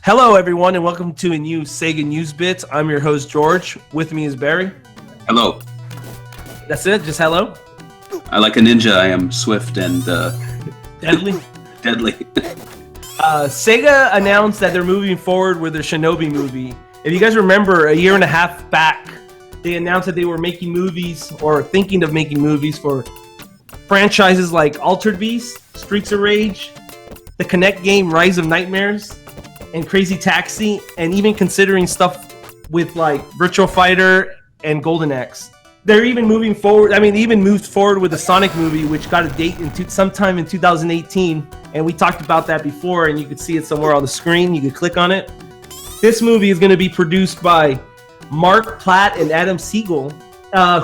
Hello, everyone, and welcome to a new SEGA News Bits. I'm your host, George. With me is Barry. Hello. That's it? Just hello? I like a ninja. I am swift and Deadly? deadly. SEGA announced that they're moving forward with their Shinobi movie. If you guys remember, a year and a half back, they announced that they were making movies or thinking of making movies for franchises like Altered Beast, Streets of Rage, the Kinect game Rise of Nightmares, and Crazy Taxi, and even considering stuff with like Virtua Fighter and Golden Axe. They're even moving forward. I mean, they even moved forward with the Sonic movie, which got a date sometime in 2018. And we talked about that before, and you could see it somewhere on the screen. You could click on it. This movie is going to be produced by Marc Platt and Adam Siegel,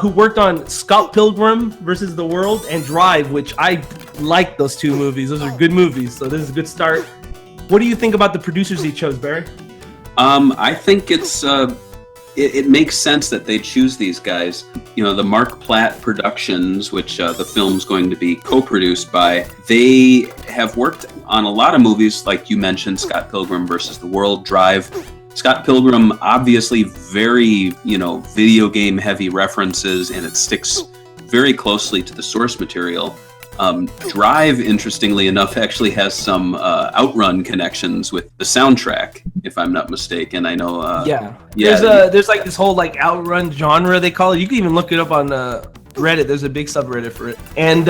who worked on Scott Pilgrim versus the World and Drive, which I like those two movies. Those are good movies, so this is a good start. What do you think about the producers he chose, Barry? I think it makes sense that they choose these guys. You know, the Marc Platt Productions, which the film's going to be co-produced by, they have worked on a lot of movies, like you mentioned, Scott Pilgrim versus the World, Drive. Scott Pilgrim, obviously very, video game heavy references, and it sticks very closely to the source material. Drive, interestingly enough, actually has some Outrun connections with the soundtrack, if I'm not mistaken. I know. There's like this whole like Outrun genre they call it. You can even look it up on Reddit. There's a big subreddit for it, and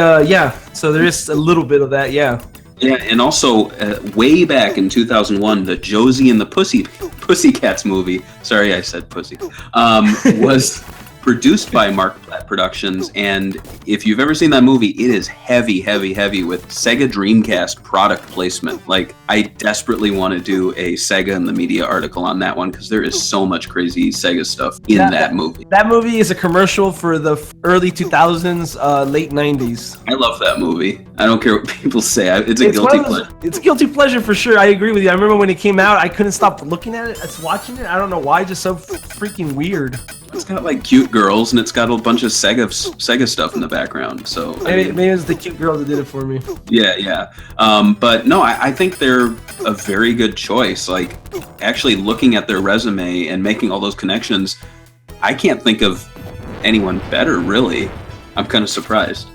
so there is a little bit of that. Yeah, and also way back in 2001, the Josie and the Pussycats movie. Sorry, I said pussy. Was produced by Marc Platt Productions, and if you've ever seen that movie, it is heavy with Sega Dreamcast product placement. Like, I desperately want to do a Sega in the Media article on that one, because there is so much crazy Sega stuff in that movie. That movie is a commercial for the early 2000s, late 90s. I love that movie. I don't care what people say. It's a guilty pleasure. It's a guilty pleasure for sure. I agree with you. I remember when it came out, I couldn't stop looking at it, watching it. I don't know why, just so freaking weird. It's got like cute girls, and it's got a bunch of Sega stuff in the background. So maybe it was the cute girl that did it for me. Yeah. But no, I think they're a very good choice. Like, actually looking at their resume and making all those connections, I can't think of anyone better, really. I'm kind of surprised.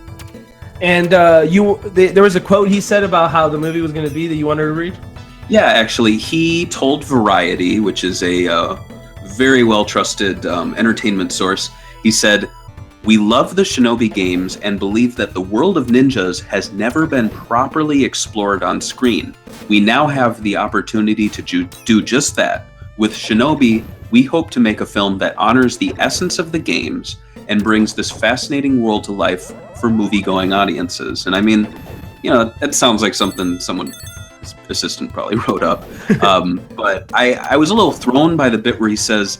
And there was a quote he said about how the movie was going to be that you wanted to read? Yeah, actually, he told Variety, which is a very well-trusted entertainment source, he said, "We love the Shinobi games and believe that the world of ninjas has never been properly explored on screen. We now have the opportunity to do just that. With Shinobi, we hope to make a film that honors the essence of the games and brings this fascinating world to life for movie-going audiences." And I mean, that sounds like something someone assistant probably wrote up. But I was a little thrown by the bit where he says,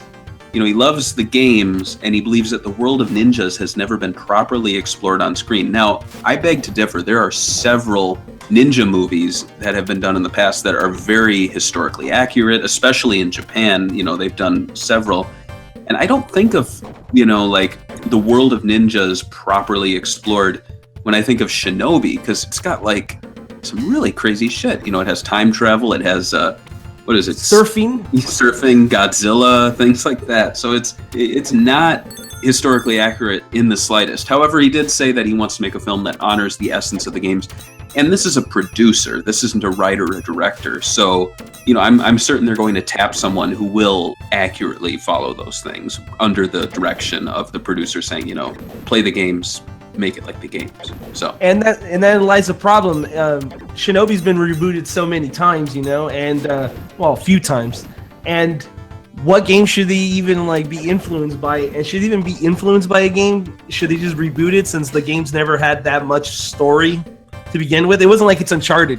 he loves the games and he believes that the world of ninjas has never been properly explored on screen. Now, I beg to differ. There are several ninja movies that have been done in the past that are very historically accurate, especially in Japan. They've done several. And I don't think of, like the world of ninjas properly explored when I think of Shinobi, because it's got like some really crazy shit. It has time travel. It has what is it? Surfing, Godzilla, things like that. So it's not historically accurate in the slightest. However, he did say that he wants to make a film that honors the essence of the games. And this is a producer. This isn't a writer or a director. So, I'm certain they're going to tap someone who will accurately follow those things under the direction of the producer saying, play the games, make it like the games. So and lies the problem. Shinobi's been rebooted so many times, and a few times. And what game should they even be influenced by? And should they even be influenced by a game? Should they just reboot it, since the game's never had that much story to begin with? It wasn't like it's Uncharted,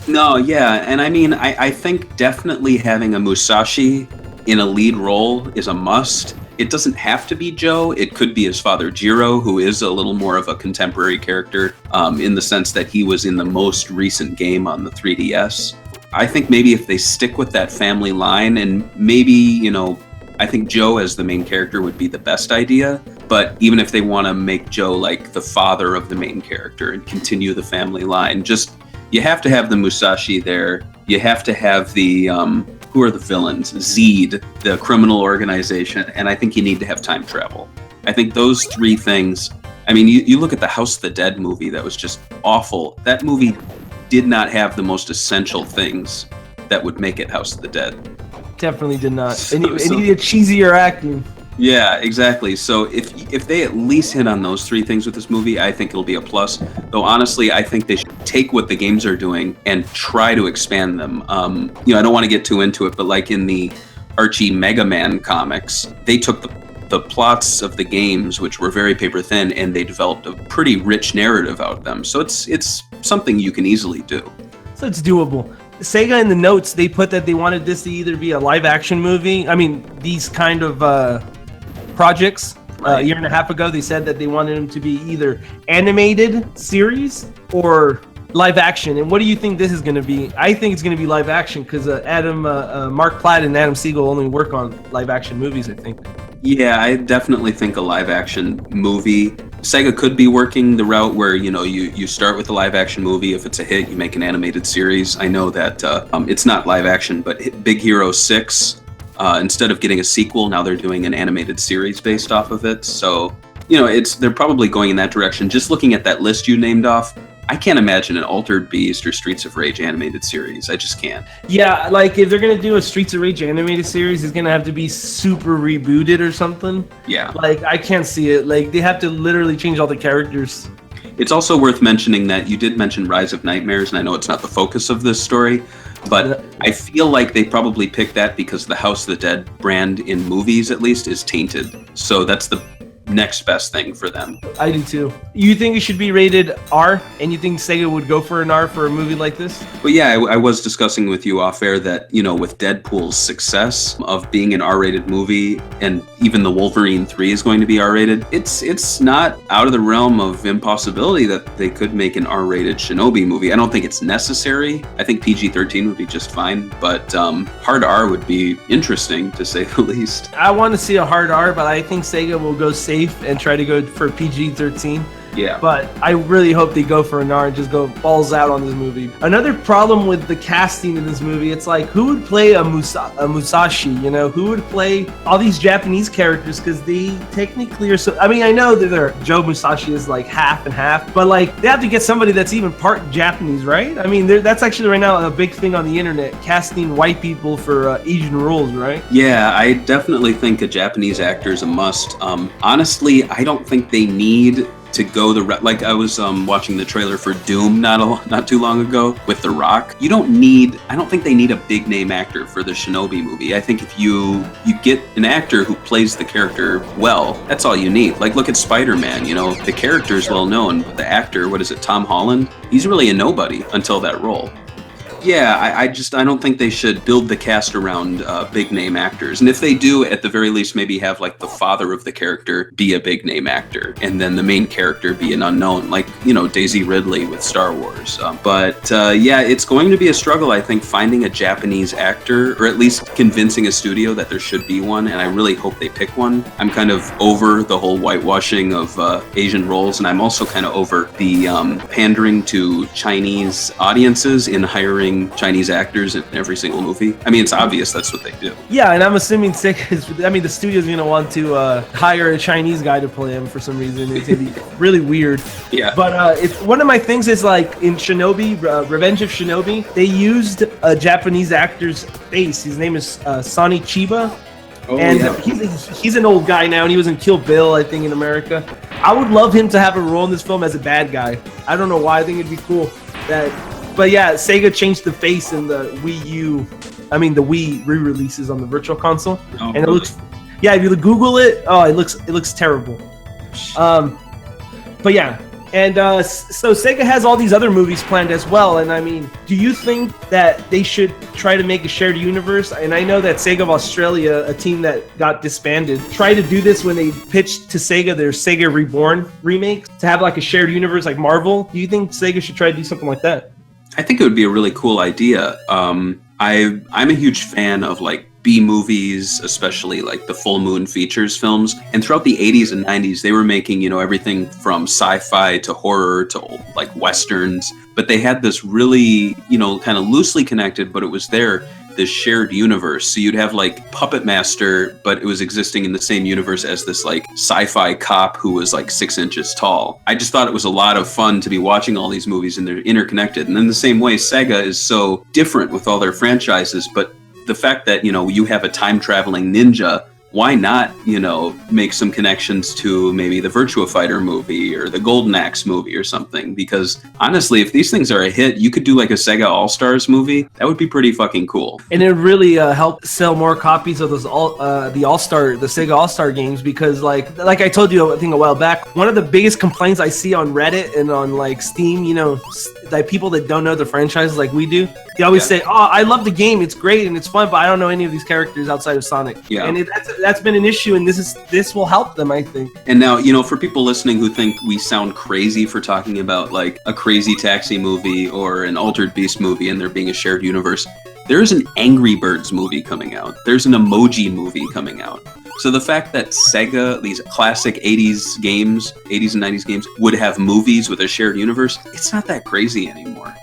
No, yeah, and I mean, I think definitely having a Musashi in a lead role is a must. It doesn't have to be Joe. It could be his father, Jiro, who is a little more of a contemporary character in the sense that he was in the most recent game on the 3DS. I think maybe if they stick with that family line, and maybe, I think Joe as the main character would be the best idea. But even if they want to make Joe like the father of the main character and continue the family line, you have to have the Musashi there. You have to have the who are the villains? Zed, the criminal organization, and I think you need to have time travel. I think those three things. I mean, you look at the House of the Dead movie, that was just awful. That movie did not have the most essential things that would make it House of the Dead. Definitely did not. It needed cheesier acting. Yeah, exactly. So if they at least hit on those three things with this movie, I think it'll be a plus. Though honestly, I think they should take what the games are doing and try to expand them. I don't want to get too into it, but like in the Archie Mega Man comics, they took the plots of the games, which were very paper thin, and they developed a pretty rich narrative out of them. So it's something you can easily do. So it's doable. Sega in the notes, they put that they wanted this to either be a live action movie. I mean, these kind of projects. A year and a half ago, they said that they wanted them to be either animated series or live action. And what do you think this is going to be? I think it's going to be live action because Marc Platt and Adam Siegel only work on live action movies, I think. Yeah, I definitely think a live action movie. Sega could be working the route where, you start with a live action movie. If it's a hit, you make an animated series. I know that it's not live action, but Big Hero 6, instead of getting a sequel, now they're doing an animated series based off of it. So, they're probably going in that direction. Just looking at that list you named off, I can't imagine an Altered Beast or Streets of Rage animated series. I just can't. Yeah, like if they're going to do a Streets of Rage animated series, it's going to have to be super rebooted or something. Yeah. Like, I can't see it. Like, they have to literally change all the characters. It's also worth mentioning that you did mention Rise of Nightmares, and I know it's not the focus of this story, but I feel like they probably picked that because the House of the Dead brand in movies, at least, is tainted. So that's the next best thing for them. I do too. You think it should be rated R, and you think Sega would go for an R for a movie like this? Well, yeah, I was discussing with you off air that, with Deadpool's success of being an R-rated movie, and even the Wolverine 3 is going to be R-rated, it's not out of the realm of impossibility that they could make an R-rated Shinobi movie. I don't think it's necessary. I think PG-13 would be just fine, but hard R would be interesting, to say the least. I want to see a hard R, but I think Sega will go safe and try to go for PG-13. Yeah. But I really hope they go for an R and just go balls out on this movie. Another problem with the casting in this movie, it's like, who would play a Musashi? Who would play all these Japanese characters? Because they technically are so. I mean, I know that Joe Musashi is like half and half, but like they have to get somebody that's even part Japanese, right? I mean, that's actually right now a big thing on the internet, casting white people for Asian roles, right? Yeah, I definitely think a Japanese actor is a must. Honestly, I don't think they need to go like I was watching the trailer for Doom not too long ago with The Rock. I don't think they need a big name actor for the Shinobi movie. I think if you get an actor who plays the character well, that's all you need. Like look at Spider-Man, the character is well known, but the actor, Tom Holland? He's really a nobody until that role. Yeah, I don't think they should build the cast around big name actors. And if they do, at the very least, maybe have like the father of the character be a big name actor, and then the main character be an unknown, like, Daisy Ridley with Star Wars. Yeah, it's going to be a struggle, I think, finding a Japanese actor, or at least convincing a studio that there should be one, and I really hope they pick one. I'm kind of over the whole whitewashing of Asian roles, and I'm also kind of over the pandering to Chinese audiences in hiring Chinese actors in every single movie. I mean, it's obvious that's what they do. Yeah, and I'm assuming the studio's going to want to hire a Chinese guy to play him for some reason. It's going to be really weird. Yeah. But it's one of my things is like in Shinobi, Revenge of Shinobi, they used a Japanese actor's face. His name is Sonny Chiba. Oh, and yeah. He's an old guy now, and he was in Kill Bill, I think, in America. I would love him to have a role in this film as a bad guy. I don't know why. I think it'd be cool. But yeah, Sega changed the face in the Wii re-releases on the Virtual Console, and it looks. Yeah, if you Google it, it looks terrible. But yeah, and so Sega has all these other movies planned as well. And I mean, do you think that they should try to make a shared universe? And I know that Sega of Australia, a team that got disbanded, tried to do this when they pitched to Sega their Sega Reborn remake to have like a shared universe like Marvel. Do you think Sega should try to do something like that? I think it would be a really cool idea. I'm a huge fan of like B movies, especially like the full moon features films. And throughout the 80s and 90s, they were making, everything from sci-fi to horror to like westerns. But they had this really, kind of loosely connected, but it was there, this shared universe. So you'd have like Puppet Master, but it was existing in the same universe as this like sci-fi cop who was like 6 inches tall. I just thought it was a lot of fun to be watching all these movies, and they're interconnected. And in the same way, Sega is so different with all their franchises, but the fact that, you know, you have a time traveling ninja, why not, you know, make some connections to maybe the Virtua Fighter movie or the Golden Axe movie or something? Because honestly, if these things are a hit, you could do like a Sega All-Stars movie. That would be pretty fucking cool. And it really helped sell more copies of those the Sega All-Star games, because like I told you, I think a while back, one of the biggest complaints I see on Reddit and on like Steam, you know, like people that don't know the franchises like we do, they always say, "Oh, I love the game. It's great and it's fun, but I don't know any of these characters outside of Sonic." Yeah. And that's been an issue, and this will help them, I think. And now, you know, for people listening who think we sound crazy for talking about like a Crazy Taxi movie or an Altered Beast movie and there being a shared universe, there's an Angry Birds movie coming out. There's an Emoji movie coming out. So the fact that Sega, these classic 80s and 90s games, would have movies with a shared universe, it's not that crazy anymore,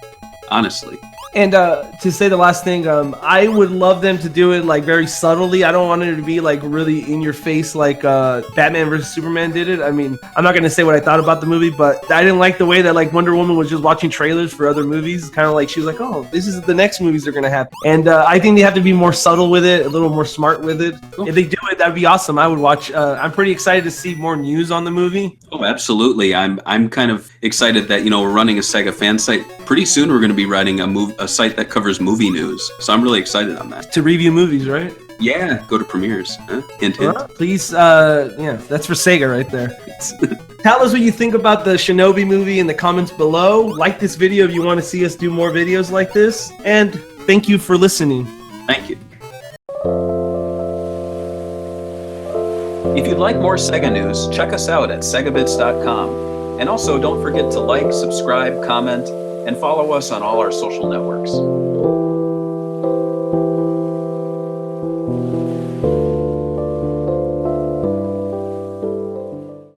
honestly. And to say the last thing, I would love them to do it like very subtly. I don't want it to be like really in your face like Batman vs Superman did it. I mean, I'm not gonna say what I thought about the movie, but I didn't like the way that like Wonder Woman was just watching trailers for other movies. Kind of like she was like, "Oh, this is the next movies they're gonna have." And I think they have to be more subtle with it, a little more smart with it. Cool. If they do it, that'd be awesome. I would watch. I'm pretty excited to see more news on the movie. Oh, absolutely. I'm kind of excited that, you know, we're running a Sega fan site. Pretty soon we're going to be writing a site that covers movie news. So I'm really excited on that. To review movies, right? Yeah, go to premieres. Hint, hint. Please, yeah, that's for Sega right there. Tell us what you think about the Shinobi movie in the comments below. Like this video if you want to see us do more videos like this. And thank you for listening. Thank you. If you'd like more Sega news, check us out at SEGAbits.com. And also don't forget to like, subscribe, comment, and follow us on all our social networks.